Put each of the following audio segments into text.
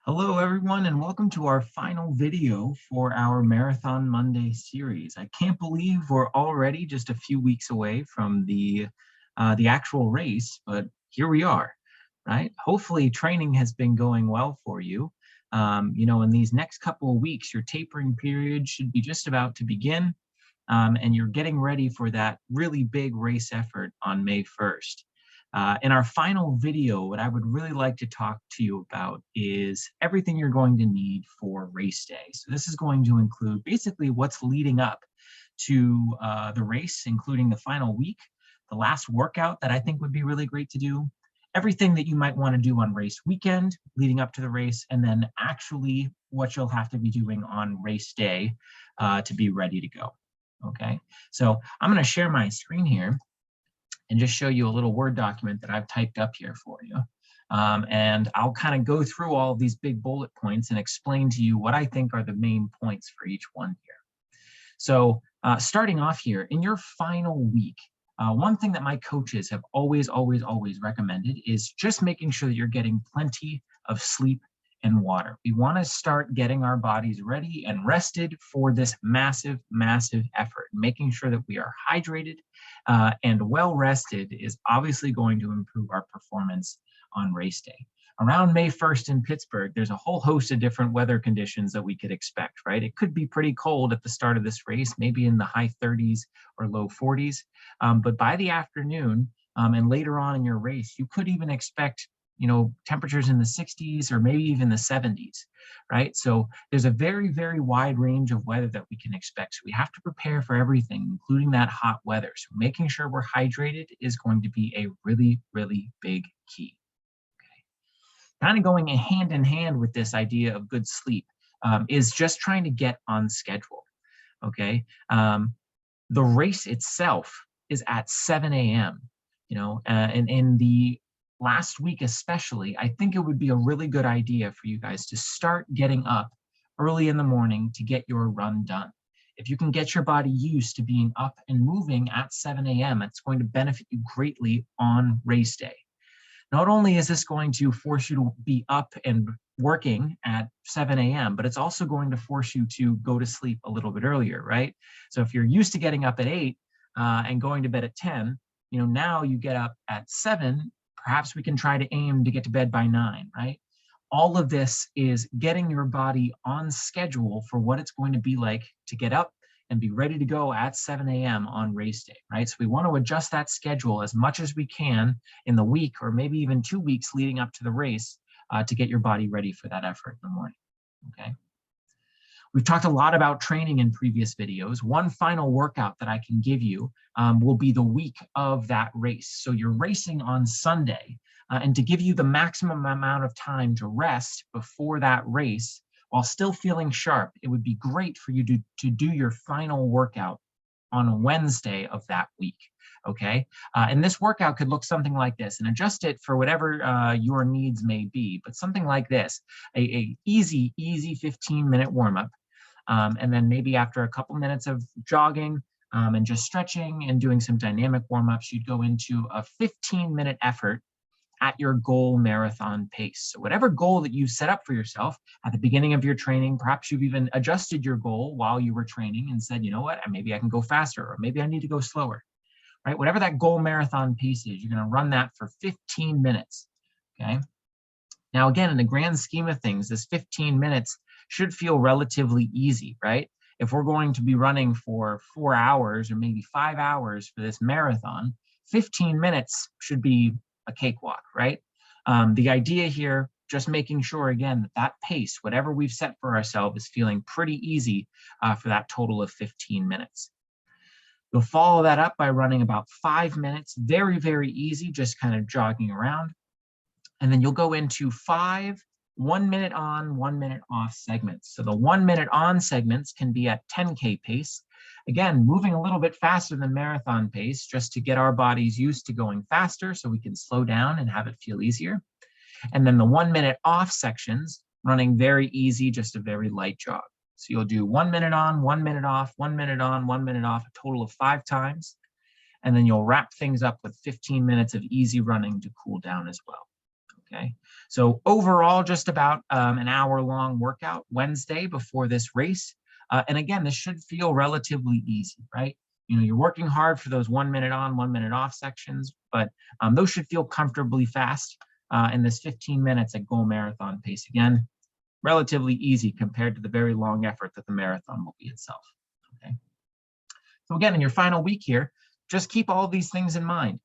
Hello, everyone, and welcome to our final video for our Marathon Monday series. I can't believe we're already just a few weeks away from the actual race, but here we are, right? Hopefully, training has been going well for you. In these next couple of weeks, your tapering period should be just about to begin, and you're getting ready for that really big race effort on May 1st. In our final video, what I would really like to talk to you about is everything you're going to need for race day. So this is going to include basically what's leading up to the race, including the final week, the last workout that I think would be really great to do, everything that you might want to do on race weekend leading up to the race, and then actually what you'll have to be doing on race day to be ready to go. Okay, so I'm going to share my screen here and just show you a little Word document that I've typed up here for you. And I'll kind of go through all of these big bullet points and explain to you what I think are the main points for each one here. So starting off here, in your final week, one thing that my coaches have always recommended is just making sure that you're getting plenty of sleep and water. We want to start getting our bodies ready and rested for this massive effort. Making sure that we are hydrated and well rested is obviously going to improve our performance on race day. Around May 1st in Pittsburgh, there's a whole host of different weather conditions that we could expect, right? It could be pretty cold at the start of this race, maybe in the high 30s or low 40s. But by the afternoon and later on in your race, you could even expect temperatures in the 60s or maybe even the 70s, right? So there's a very wide range of weather that we can expect. So we have to prepare for everything, including that hot weather. So making sure we're hydrated is going to be a really big key. Okay. Kind of going hand in hand with this idea of good sleep is just trying to get on schedule. Okay. The race itself is at 7 a.m. And in the last week especially, I think it would be a really good idea for you guys to start getting up early in the morning to get your run done. If you can get your body used to being up and moving at 7 a.m., it's going to benefit you greatly on race day. Not only is this going to force you to be up and working at 7 a.m., but it's also going to force you to go to sleep a little bit earlier, right? So if you're used to getting up at 8 and going to bed at 10, now you get up at 7, perhaps we can try to aim to get to bed by 9, right? All of this is getting your body on schedule for what it's going to be like to get up and be ready to go at 7 a.m. on race day, right? So we want to adjust that schedule as much as we can in the week or maybe even 2 weeks leading up to the race to get your body ready for that effort in the morning, okay? We've talked a lot about training in previous videos. One final workout that I can give you will be the week of that race. So you're racing on Sunday, and to give you the maximum amount of time to rest before that race while still feeling sharp, it would be great for you to do your final workout on Wednesday of that week, okay? And this workout could look something like this, and adjust it for whatever your needs may be, but something like this, a easy 15-minute warm-up, and then maybe after a couple minutes of jogging and just stretching and doing some dynamic warm-ups, you'd go into a 15-minute effort at your goal marathon pace. So whatever goal that you set up for yourself at the beginning of your training, perhaps you've even adjusted your goal while you were training and said, you know what, maybe I can go faster, or maybe I need to go slower, right? Whatever that goal marathon pace is, you're gonna run that for 15 minutes, okay? Now, again, in the grand scheme of things, this 15 minutes should feel relatively easy, right? If we're going to be running for 4 hours or maybe 5 hours for this marathon, 15 minutes should be a cakewalk, right? The idea here, just making sure, again, that pace, whatever we've set for ourselves, is feeling pretty easy for that total of 15 minutes. You'll follow that up by running about 5 minutes, very easy, just kind of jogging around. And then you'll go into 5 1-minute on, 1-minute off segments. So the 1-minute on segments can be at 10K pace. Again, moving a little bit faster than marathon pace just to get our bodies used to going faster so we can slow down and have it feel easier. And then the 1-minute off sections, running very easy, just a very light jog. So you'll do 1 minute on, 1 minute off, 1 minute on, 1 minute off, a total of 5 times. And then you'll wrap things up with 15 minutes of easy running to cool down as well. Okay, so overall, just about an hour-long workout Wednesday before this race. And again, this should feel relatively easy, right? You know, you're working hard for those 1 minute on, 1 minute off sections, but those should feel comfortably fast in this 15 minutes at goal marathon pace. Again, relatively easy compared to the very long effort that the marathon will be itself. Okay. So again, in your final week here, just keep all of these things in mind.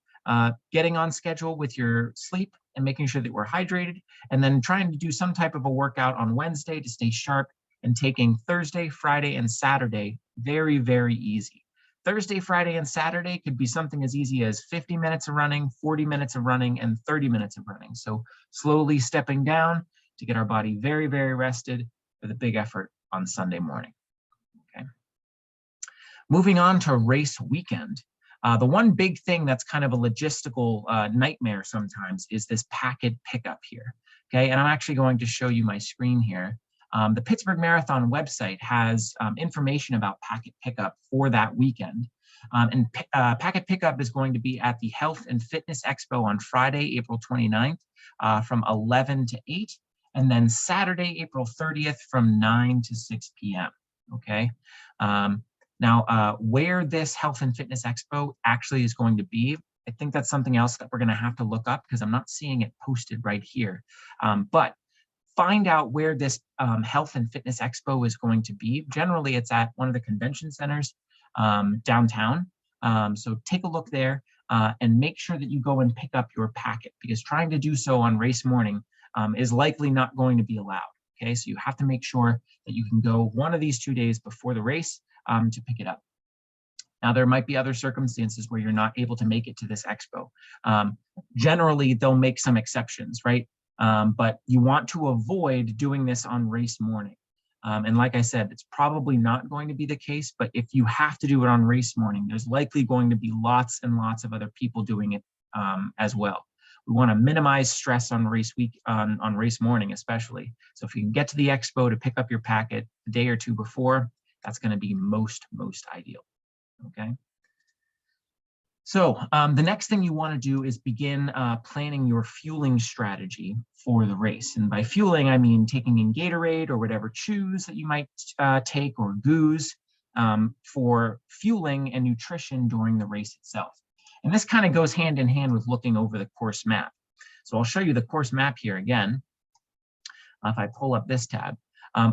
Getting on schedule with your sleep and making sure that we're hydrated, and then trying to do some type of a workout on Wednesday to stay sharp, and taking Thursday, Friday, and Saturday very, very easy. Thursday, Friday, and Saturday could be something as easy as 50 minutes of running, 40 minutes of running, and 30 minutes of running. So slowly stepping down to get our body very, very rested for the big effort on Sunday morning. Okay. Moving on to race weekend. The one big thing that's kind of a logistical nightmare sometimes is this packet pickup here. Okay, and I'm actually going to show you my screen here. The Pittsburgh Marathon website has information about packet pickup for that weekend. Packet pickup is going to be at the Health and Fitness Expo on Friday, April 29th from 11 to 8, and then Saturday, April 30th from 9 to 6 p.m. Okay. Now, where this Health and Fitness Expo actually is going to be, I think that's something else that we're going to have to look up because I'm not seeing it posted right here. But find out where this Health and Fitness Expo is going to be. Generally, it's at one of the convention centers downtown. So take a look there and make sure that you go and pick up your packet, because trying to do so on race morning is likely not going to be allowed. Okay, so you have to make sure that you can go one of these 2 days before the race to pick it up. Now, there might be other circumstances where you're not able to make it to this expo. Generally, they'll make some exceptions, right? But you want to avoid doing this on race morning. And like I said, it's probably not going to be the case, but if you have to do it on race morning, there's likely going to be lots and lots of other people doing it as well. We want to minimize stress on race week, on race morning especially. So if you can get to the expo to pick up your packet a day or two before, that's going to be most ideal. Okay. So the next thing you want to do is begin planning your fueling strategy for the race. And by fueling, I mean taking in Gatorade or whatever chews that you might take, or goos, for fueling and nutrition during the race itself. And this kind of goes hand in hand with looking over the course map. So I'll show you the course map here again. If I pull up this tab.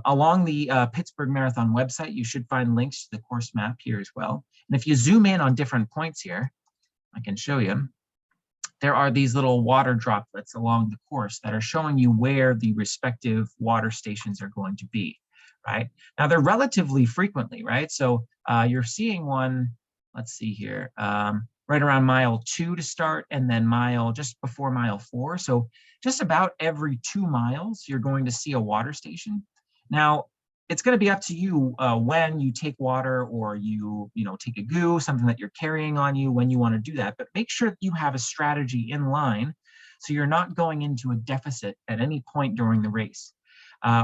Along the Pittsburgh Marathon website, you should find links to the course map here as well. And if you zoom in on different points here, I can show you, there are these little water droplets along the course that are showing you where the respective water stations are going to be, right? Now, they're relatively frequently, right? So you're seeing one, let's see here, right around mile 2 to start, and then just before mile 4. So just about every 2 miles, you're going to see a water station. Now, it's going to be up to you when you take water, or you take a goo, something that you're carrying on you, when you want to do that. But make sure that you have a strategy in line so you're not going into a deficit at any point during the race.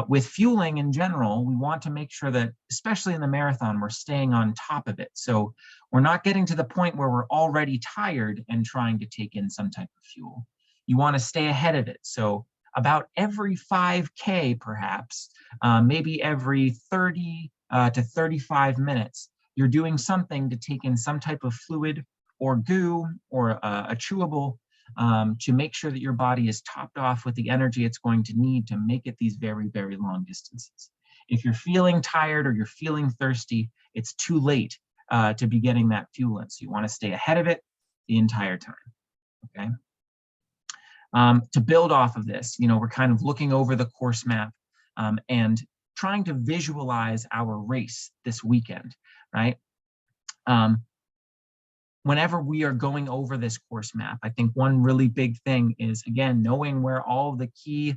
With fueling in general, we want to make sure that, especially in the marathon, we're staying on top of it. So we're not getting to the point where we're already tired and trying to take in some type of fuel. You want to stay ahead of it. So about every 5K, perhaps, maybe every 30 to 35 minutes, you're doing something to take in some type of fluid or goo or a chewable to make sure that your body is topped off with the energy it's going to need to make it these very, very long distances. If you're feeling tired or you're feeling thirsty, it's too late to be getting that fuel in. So you want to stay ahead of it the entire time, okay? To build off of this, we're kind of looking over the course map and trying to visualize our race this weekend, right? Whenever we are going over this course map, I think one really big thing is, again, knowing where all the key,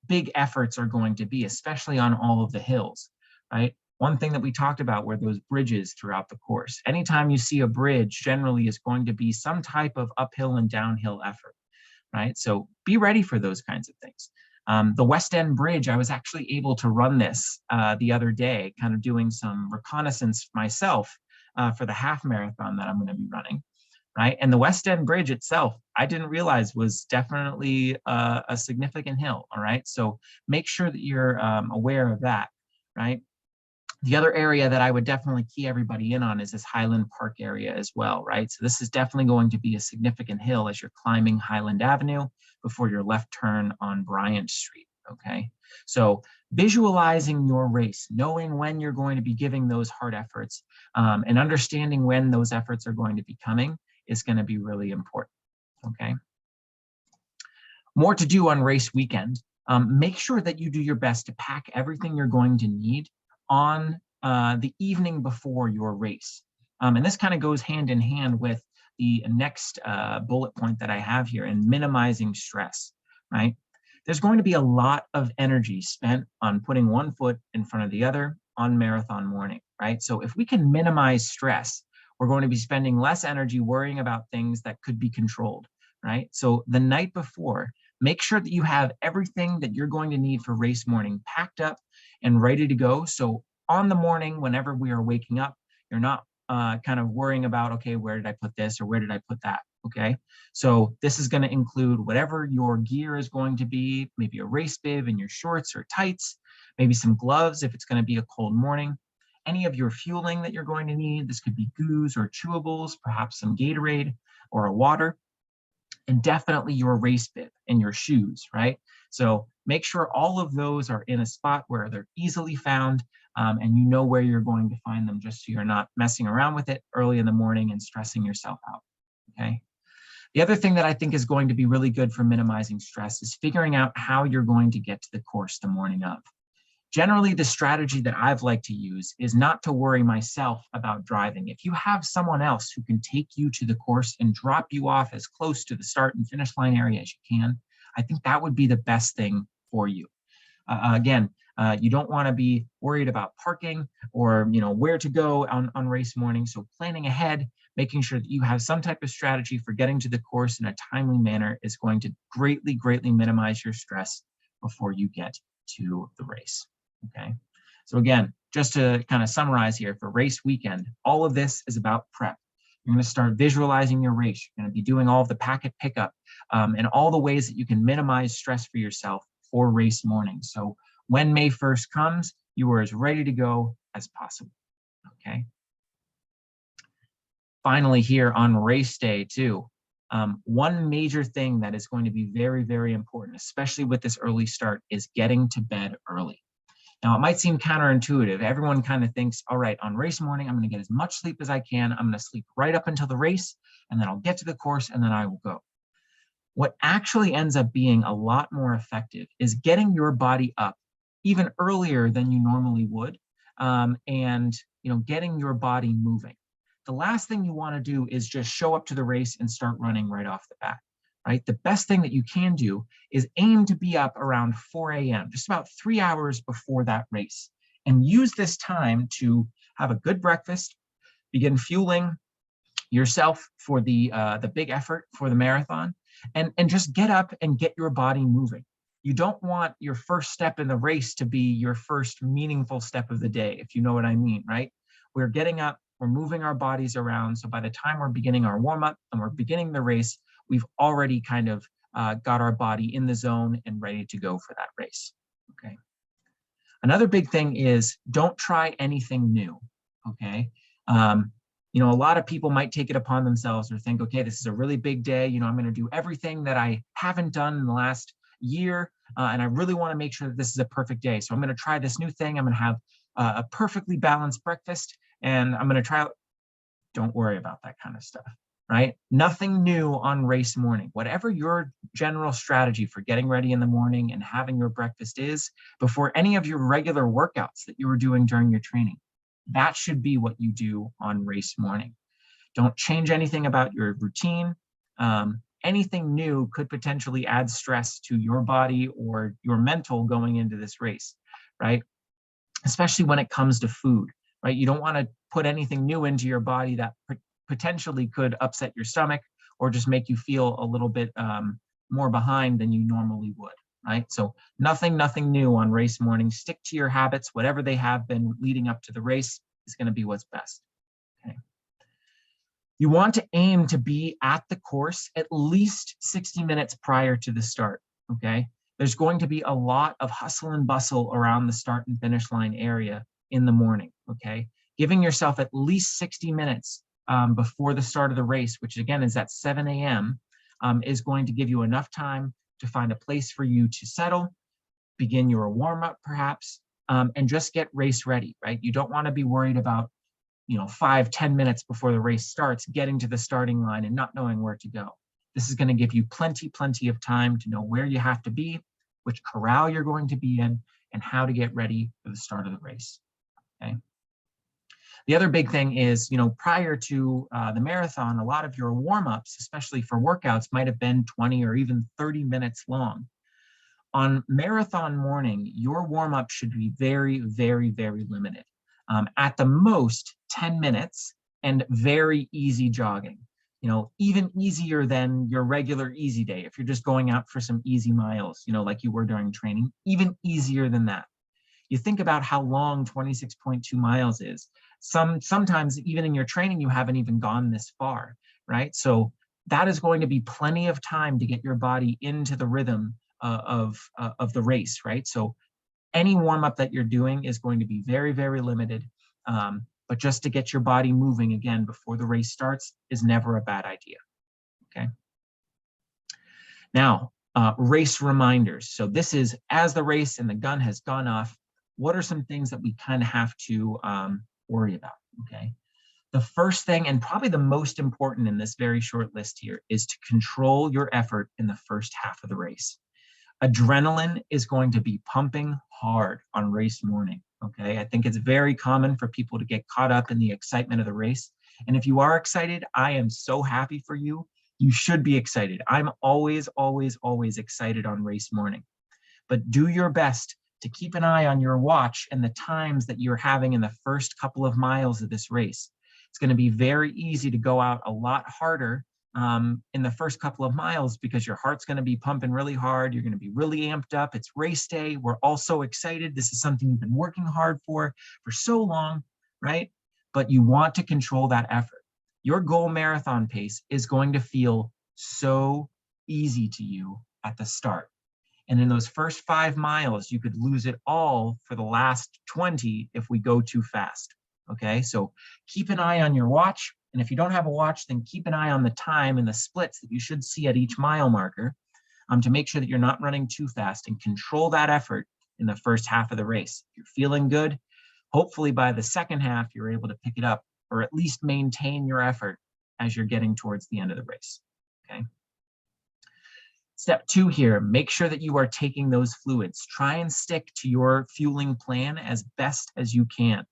big efforts are going to be, especially on all of the hills, right? One thing that we talked about were those bridges throughout the course. Anytime you see a bridge, generally is going to be some type of uphill and downhill effort, right? So be ready for those kinds of things. The West End Bridge, I was actually able to run this the other day, kind of doing some reconnaissance myself for the half marathon that I'm going to be running, right? And the West End Bridge itself, I didn't realize was definitely a significant hill, all right? So make sure that you're aware of that, right? The other area that I would definitely key everybody in on is this Highland Park area as well, right? So this is definitely going to be a significant hill as you're climbing Highland Avenue before your left turn on Bryant Street, okay? So visualizing your race, knowing when you're going to be giving those hard efforts, and understanding when those efforts are going to be coming is going to be really important, okay? More to do on race weekend. Make sure that you do your best to pack everything you're going to need on the evening before your race. And this kind of goes hand in hand with the next bullet point that I have here, in minimizing stress, right? There's going to be a lot of energy spent on putting one foot in front of the other on marathon morning, right? So if we can minimize stress, we're going to be spending less energy worrying about things that could be controlled, right? So the night before, make sure that you have everything that you're going to need for race morning packed up and ready to go. So on the morning, whenever we are waking up, you're not kind of worrying about, okay, where did I put this or where did I put that? Okay, so this is going to include whatever your gear is going to be, maybe a race bib and your shorts or tights, maybe some gloves if it's going to be a cold morning, any of your fueling that you're going to need. This could be goos or chewables, perhaps some Gatorade or a water, and definitely your race bib and your shoes, right? So make sure all of those are in a spot where they're easily found, and you know where you're going to find them, just so you're not messing around with it early in the morning and stressing yourself out, okay? The other thing that I think is going to be really good for minimizing stress is figuring out how you're going to get to the course the morning of. Generally, the strategy that I've liked to use is not to worry myself about driving. If you have someone else who can take you to the course and drop you off as close to the start and finish line area as you can, I think that would be the best thing for you. Again, you don't want to be worried about parking or where to go on race morning. So planning ahead, making sure that you have some type of strategy for getting to the course in a timely manner is going to greatly, greatly minimize your stress before you get to the race. Okay. So again, just to kind of summarize here, for race weekend, all of this is about prep. You're going to start visualizing your race. You're going to be doing all of the packet pickup, and all the ways that you can minimize stress for yourself for race morning. So when May 1st comes, you are as ready to go as possible, okay? Finally, here on race day too, one major thing that is going to be very, very important, especially with this early start, is getting to bed early. Now, it might seem counterintuitive. Everyone kind of thinks, all right, on race morning, I'm going to get as much sleep as I can. I'm going to sleep right up until the race, and then I'll get to the course, and then I will go. What actually ends up being a lot more effective is getting your body up even earlier than you normally would, and getting your body moving. The last thing you want to do is just show up to the race and start running right off the bat. Right? The best thing that you can do is aim to be up around 4 a.m., just about 3 hours before that race, and use this time to have a good breakfast, begin fueling yourself for the big effort for the marathon, and just get up and get your body moving. You don't want your first step in the race to be your first meaningful step of the day, if you know what I mean, right? We're getting up, we're moving our bodies around, so by the time we're beginning our warm-up and we're beginning the race, we've already kind of got our body in the zone and ready to go for that race, okay? Another big thing is don't try anything new, okay? A lot of people might take it upon themselves or think, okay, this is a really big day. I'm going to do everything that I haven't done in the last year, and I really want to make sure that this is a perfect day. So I'm going to try this new thing. I'm going to have a perfectly balanced breakfast, and I'm going to try out. Don't worry about that kind of stuff, right? Nothing new on race morning. Whatever your general strategy for getting ready in the morning and having your breakfast is before any of your regular workouts that you were doing during your training, that should be what you do on race morning. Don't change anything about your routine. Anything new could potentially add stress to your body or your mental going into this race, right? Especially when it comes to food, right? You don't want to put anything new into your body that potentially could upset your stomach or just make you feel a little bit more behind than you normally would, right? So nothing new on race morning. Stick to your habits. Whatever they have been leading up to the race is going to be what's best, okay? You want to aim to be at the course at least 60 minutes prior to the start, okay? There's going to be a lot of hustle and bustle around the start and finish line area in the morning, okay? Giving yourself at least 60 minutes before the start of the race, which again is at 7 a.m., is going to give you enough time to find a place for you to settle, begin your warm-up perhaps, and just get race ready, right? You don't want to be worried about 5-10 minutes before the race starts, getting to the starting line and not knowing where to go. This is going to give you plenty of time to know where you have to be, which corral you're going to be in, and how to get ready for the start of the race, okay? The other big thing is, prior to the marathon, a lot of your warm-ups, especially for workouts, might have been 20 or even 30 minutes long. On marathon morning, your warm-up should be very limited. At the most 10 minutes and very easy jogging, even easier than your regular easy day. If you're just going out for some easy miles, like you were during training, even easier than that. You think about how long 26.2 miles is. Sometimes even in your training, you haven't even gone this far, right? So that is going to be plenty of time to get your body into the rhythm of the race, right? So any warm-up that you're doing is going to be very limited, but just to get your body moving again before the race starts is never a bad idea, okay? Now, race reminders. So this is as the race and the gun has gone off, what are some things that we kind of have to worry about, okay? The first thing, and probably the most important in this very short list here, is to control your effort in the first half of the race. Adrenaline is going to be pumping hard on race morning, okay? I think it's very common for people to get caught up in the excitement of the race. And if you are excited, I am so happy for you. You should be excited. I'm always excited on race morning. But do your best to keep an eye on your watch and the times that you're having in the first couple of miles of this race. It's going to be very easy to go out a lot harder in the first couple of miles because your heart's going to be pumping really hard. You're going to be really amped up. It's race day. We're all so excited. This is something you've been working hard for so long, right? But you want to control that effort. Your goal marathon pace is going to feel so easy to you at the start. And in those first 5 miles, you could lose it all for the last 20 if we go too fast, okay? So keep an eye on your watch. And if you don't have a watch, then keep an eye on the time and the splits that you should see at each mile marker to make sure that you're not running too fast, and control that effort in the first half of the race. If you're feeling good, hopefully by the second half, you're able to pick it up or at least maintain your effort as you're getting towards the end of the race, okay? Step 2 here, make sure that you are taking those fluids. Try and stick to your fueling plan as best as you can.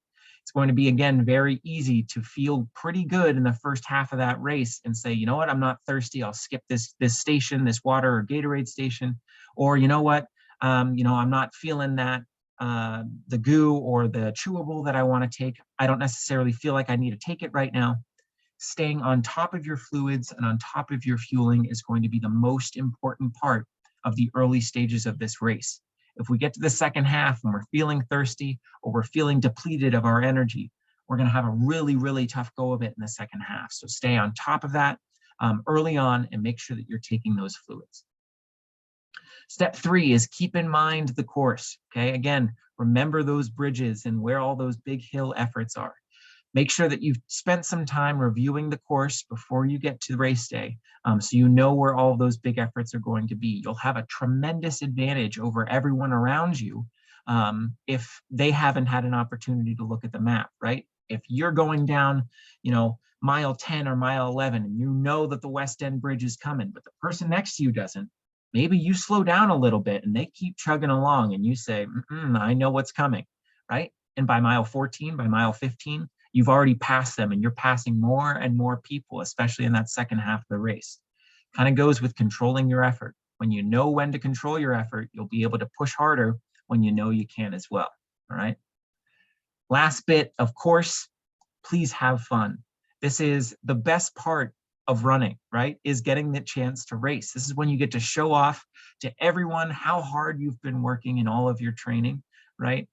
It's going to be, again, very easy to feel pretty good in the first half of that race and say, you know what, I'm not thirsty. I'll skip this station, this water or Gatorade station. Or you know what, I'm not feeling that the goo or the chewable that I want to take. I don't necessarily feel like I need to take it right now. Staying on top of your fluids and on top of your fueling is going to be the most important part of the early stages of this race. If we get to the second half and we're feeling thirsty or we're feeling depleted of our energy, we're going to have a really tough go of it in the second half. So stay on top of that early on and make sure that you're taking those fluids. Step 3 is keep in mind the course, okay? Again, remember those bridges and where all those big hill efforts are. Make sure that you've spent some time reviewing the course before you get to race day, so you know where all of those big efforts are going to be. You'll have a tremendous advantage over everyone around you if they haven't had an opportunity to look at the map, right? If you're going down, mile 10 or mile 11, and you know that the West End Bridge is coming, but the person next to you doesn't, maybe you slow down a little bit and they keep chugging along and you say, I know what's coming, right? And by mile 14, by mile 15, you've already passed them and you're passing more and more people, especially in that second half of the race. Kind of goes with controlling your effort. When you know when to control your effort, you'll be able to push harder when you know you can as well, all right? Last bit, of course, please have fun. This is the best part of running, right? Is getting the chance to race. This is when you get to show off to everyone how hard you've been working in all of your training, right?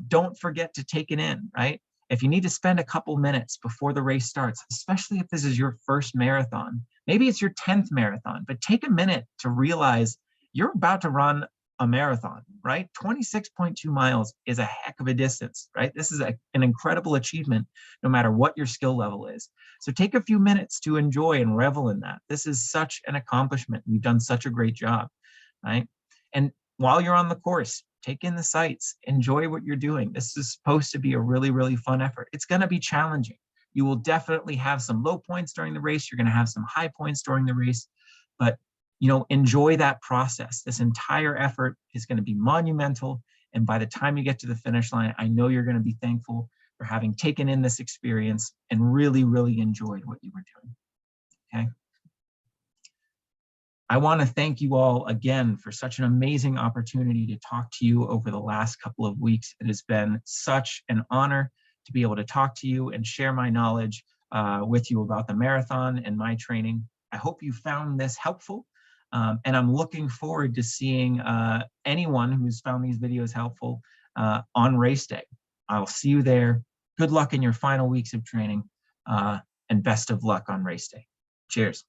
Don't forget to take it in, right? if you need to spend a couple minutes before the race starts, especially if this is your first marathon, maybe it's your 10th marathon, but take a minute to realize you're about to run a marathon, right? 26.2 miles is a heck of a distance, right? This is an incredible achievement, no matter what your skill level is. So take a few minutes to enjoy and revel in that. This is such an accomplishment. You've done such a great job, right? And while you're on the course, take in the sights, enjoy what you're doing. This is supposed to be a really, really fun effort. It's going to be challenging. You will definitely have some low points during the race. You're going to have some high points during the race, but enjoy that process. This entire effort is going to be monumental. And by the time you get to the finish line, I know you're going to be thankful for having taken in this experience and really, really enjoyed what you were doing. Okay. I want to thank you all again for such an amazing opportunity to talk to you over the last couple of weeks. It has been such an honor to be able to talk to you and share my knowledge with you about the marathon and my training. I hope you found this helpful. And I'm looking forward to seeing anyone who's found these videos helpful on race day. I'll see you there. Good luck in your final weeks of training and best of luck on race day. Cheers.